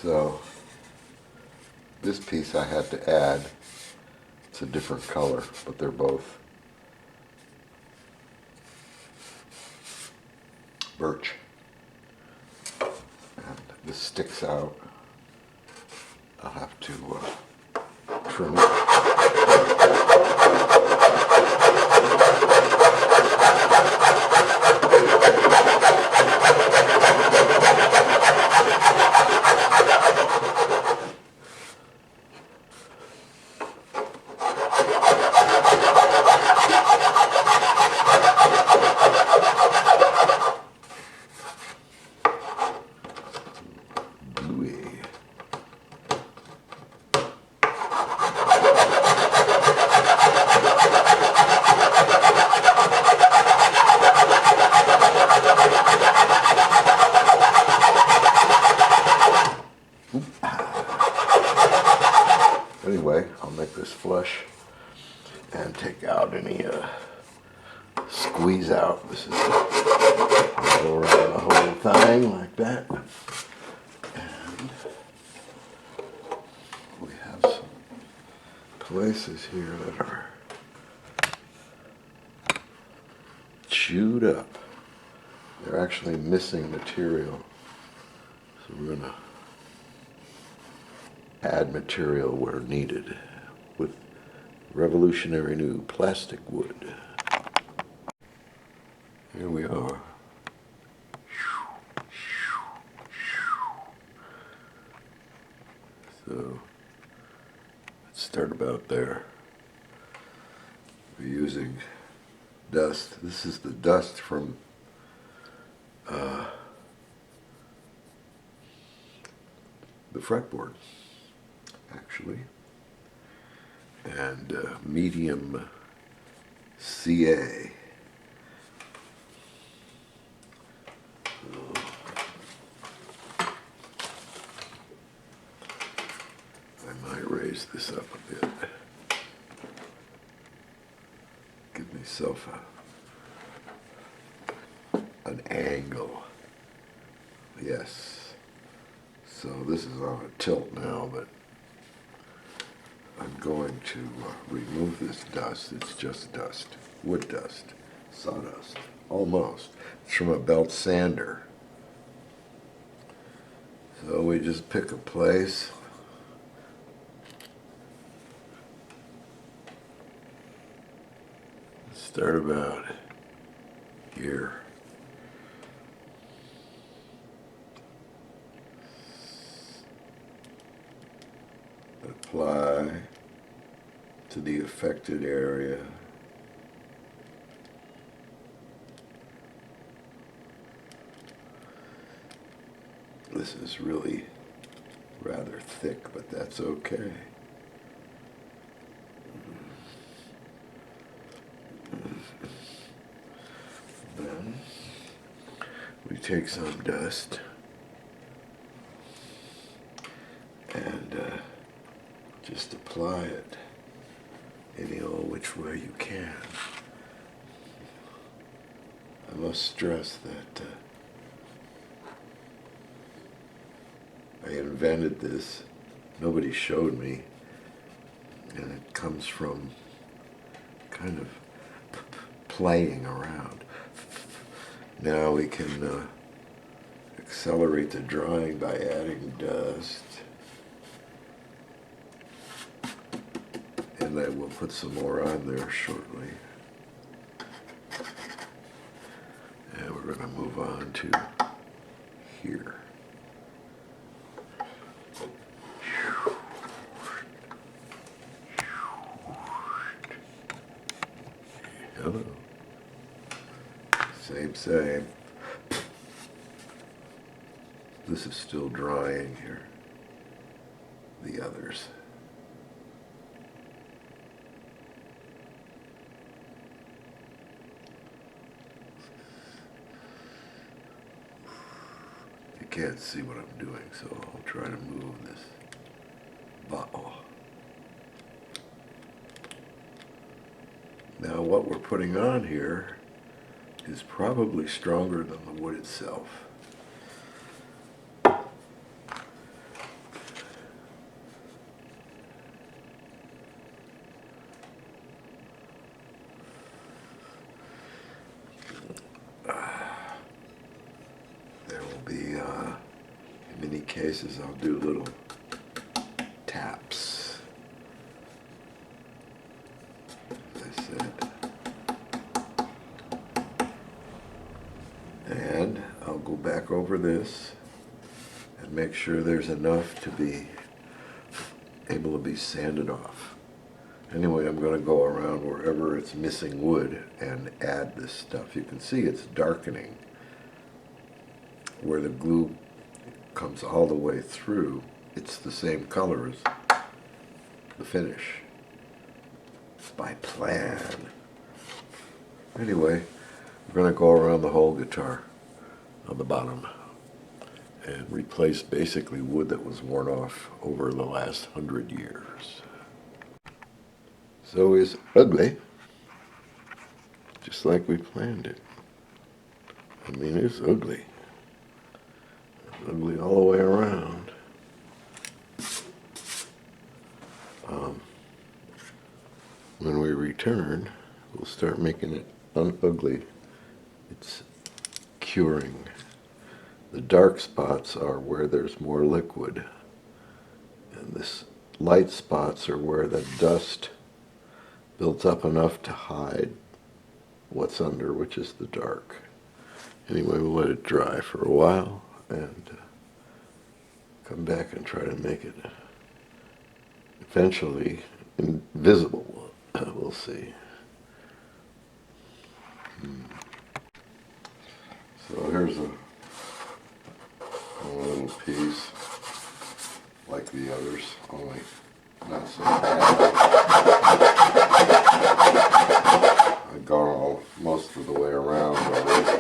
So this piece I had to add. It's a different color, but they're both birch. And this sticks out. I'll have to trim it. Anyway, I'll make this flush and take out any squeeze out. This is go around the whole thing like that. And we have some places here that are chewed up. They're actually missing material. So we're going to add material where needed with revolutionary new plastic wood. Here we are. So let's start about there. We're using dust. This is the dust from the fretboard, actually, and medium CA. I might raise this up a bit. Give myself an angle. Yes. So this is on a tilt now, but I'm going to remove this dust. It's just dust, wood dust, sawdust, almost. It's from a belt sander. So we just pick a place. Start about here. Apply to the affected area. This is really rather thick, but that's okay. Then we take some dust and just apply it any old which way you can. I must stress that I invented this. Nobody showed me, and it comes from kind of playing around. Now we can accelerate the drying by adding dust. And I will put some more on there shortly. And we're going to move on to here. Hello. Same. This is still drying here. The others. You can't see what I'm doing, so I'll try to move this bottle. Now what we're putting on here is probably stronger than the wood itself. many cases I'll do little taps, as I said. And I'll go back over this and make sure there's enough to be able to be sanded off. Anyway, I'm going to go around wherever it's missing wood and add this stuff. You can see it's darkening where the glue comes all the way through. It's the same color as the finish. It's by plan. Anyway, we're going to go around the whole guitar on the bottom and replace basically wood that was worn off over the last 100 years. So it's ugly, just like we planned it. I mean, it's ugly. It's ugly all the way around. When we return, we'll start making it unugly. It's curing. The dark spots are where there's more liquid, and this light spots are where the dust builds up enough to hide what's under, which is the dark. Anyway, we'll let it dry for a while and come back and try to make it eventually invisible. We'll see. So here's a little piece like the others, only not so bad. I've gone most of the way around already.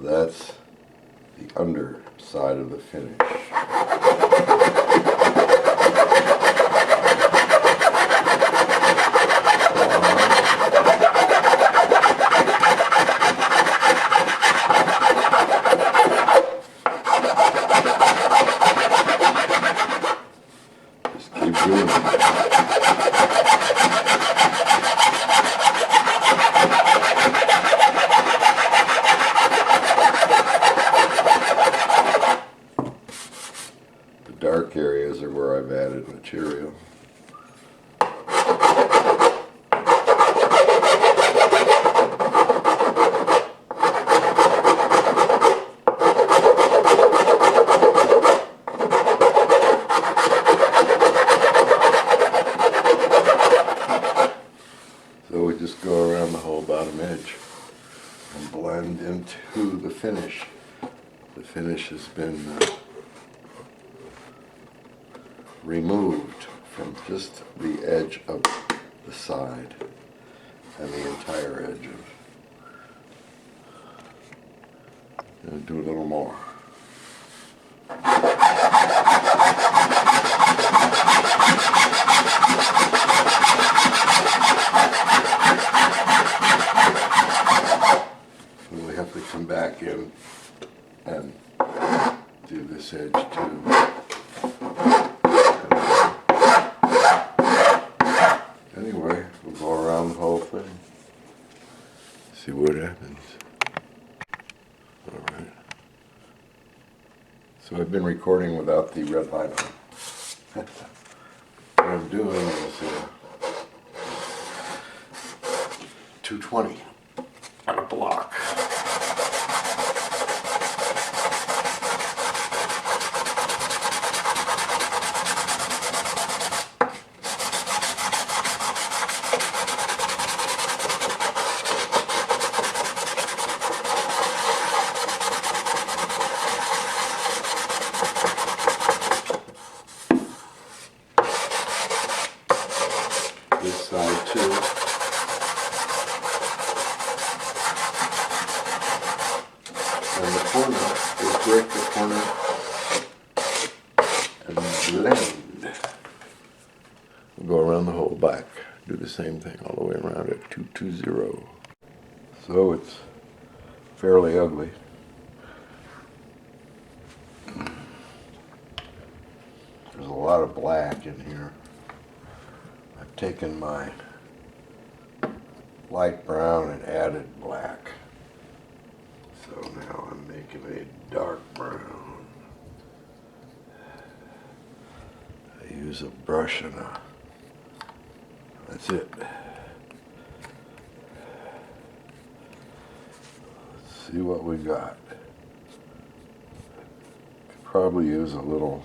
That's the underside of the finish. Just keep doing it. Dark areas are where I've added material. So we just go around the whole bottom edge and blend into the finish. The finish has been removed from just the edge of the side and the entire edge of. And do a little more. And we have to come back in and do this edge too. Anyway, we'll go around the whole thing, see what happens. All right. So I've been recording without the red light on. What I'm doing is 220 on a block. This side too. And the corner is break the corner and blend. We'll go around the whole back, do the same thing all the way around at 220. 220. So it's fairly ugly. There's a lot of black in here. I've taken my light brown and added black. So now I'm making a dark brown. I use a brush and that's it. Let's see what we got. Could probably use a little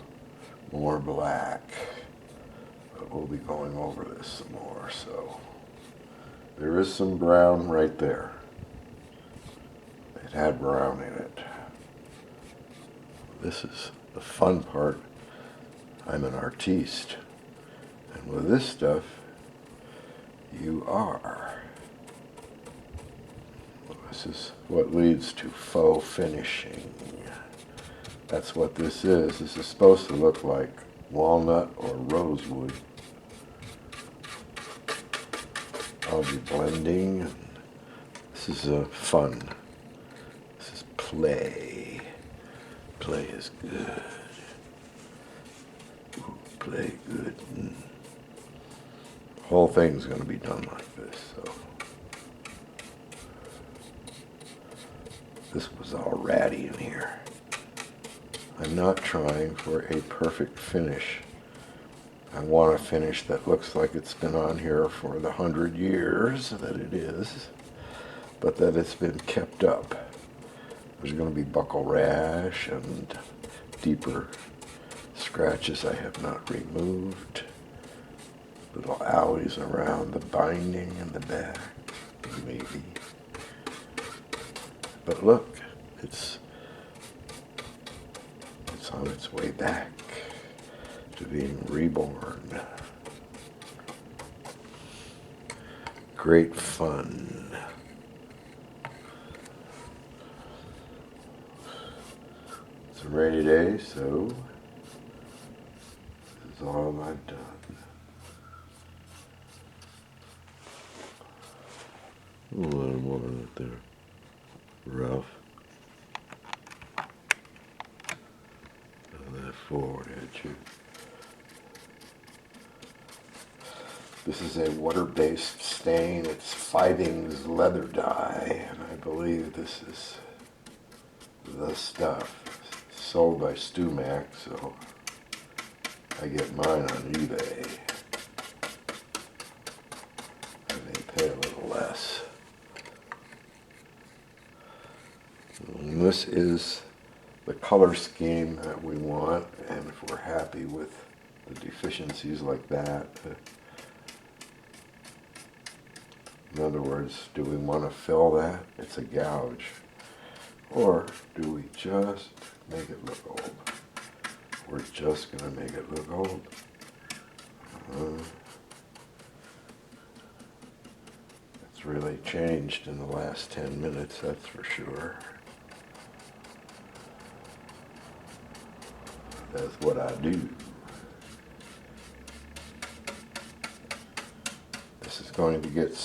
more black, but we'll be going over this some more. So there is some brown right there. It had brown in it. This is the fun part. I'm an artiste, and with this stuff you are. This is what leads to faux finishing. That's what this is. This is supposed to look like walnut or rosewood. I'll be blending. This is fun. This is play. Play is good. Ooh, play good. The whole thing's going to be done like this. So this was all ratty in here. I'm not trying for a perfect finish. I want a finish that looks like it's been on here for the 100 years that it is, but that it's been kept up. There's going to be buckle rash and deeper scratches I have not removed. Little alleys around the binding in the back, maybe. But look, it's on its way back to being reborn. Great fun. It's a rainy day, so this is all I've done. A little more right there. Rough. And that forward edge. This is a water-based stain. It's Fivings leather dye, and I believe this is the stuff. It's sold by StuMac, so I get mine on eBay. And they pay a little less. And this is the color scheme that we want, and if we're happy with the deficiencies like that, in other words, do we want to fill that? It's a gouge. Or do we just make it look old? We're just going to make it look old. It's really changed in the last 10 minutes, that's for sure. That's what I do. This is going to get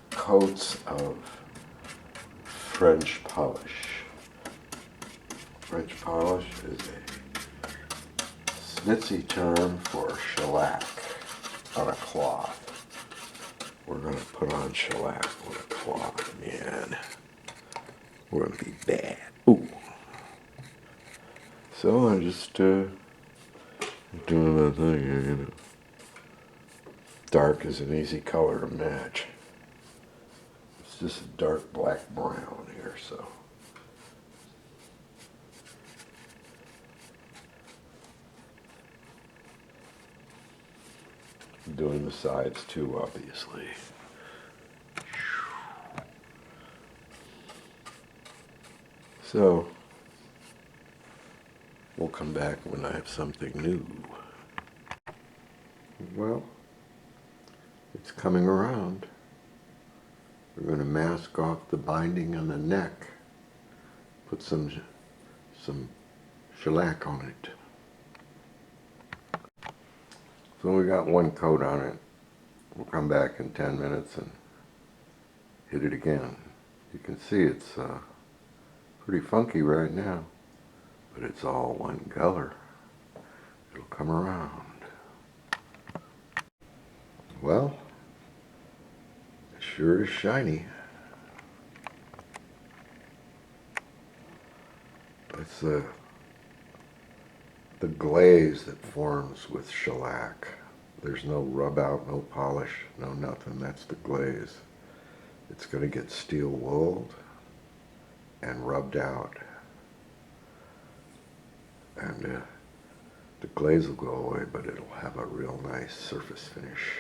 coats of French polish. French polish is a snitsy term for shellac on a cloth. We're going to put on shellac on a cloth, man. We're going to be bad. Ooh. So I'm just doing that thing here, you know. Dark is an easy color to match. It's just a dark black brown here, so. I'm doing the sides too, obviously. So, we'll come back when I have something new. Well, it's coming around. We're going to mask off the binding on the neck, put some shellac on it. So we got one coat on it. We'll come back in 10 minutes and hit it again. You can see it's pretty funky right now, but it's all one color. It'll come around. Well, it sure is shiny. It's the glaze that forms with shellac. There's no rub out, no polish, no nothing. That's the glaze. It's going to get steel wooled and rubbed out. And the glaze will go away, but it'll have a real nice surface finish.